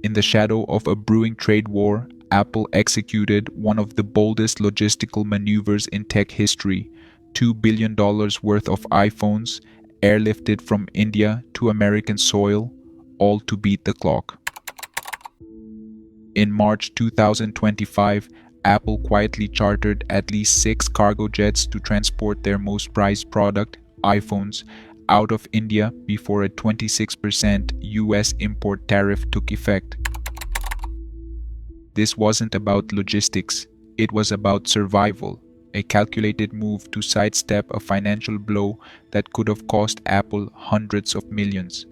In the shadow of a brewing trade war, Apple executed one of the boldest logistical maneuvers in tech history. $2 billion worth of iPhones airlifted from India to American soil, all to beat the clock. In March 2025, Apple quietly chartered at least 6 cargo jets to transport their most prized product, iPhones, out of India before a 26% US import tariff took effect. This wasn't about logistics, it was about survival, a calculated move to sidestep a financial blow that could have cost Apple hundreds of millions.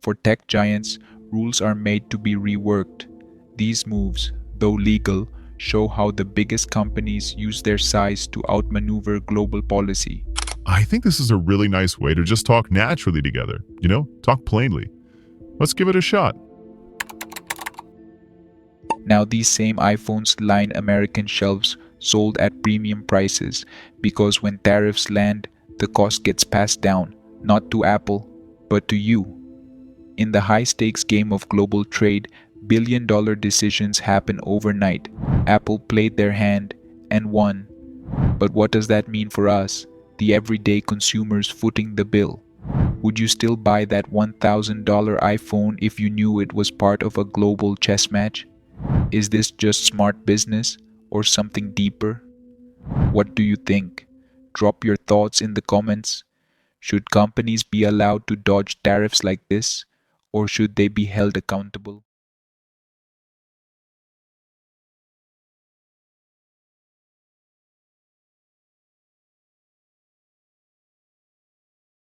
For tech giants, rules are made to be reworked. These moves, though legal, show how the biggest companies use their size to outmaneuver global policy. I think this is a really nice way to just talk naturally together, talk plainly. Let's give it a shot. Now these same iPhones line American shelves sold at premium prices because when tariffs land, the cost gets passed down, not to Apple, but to you. In the high-stakes game of global trade, billion-dollar decisions happen overnight. Apple played their hand and won. But what does that mean for us, the everyday consumers footing the bill? Would you still buy that $1,000 iPhone if you knew it was part of a global chess match? Is this just smart business or something deeper? What do you think? Drop your thoughts in the comments. Should companies be allowed to dodge tariffs like this, or should they be held accountable?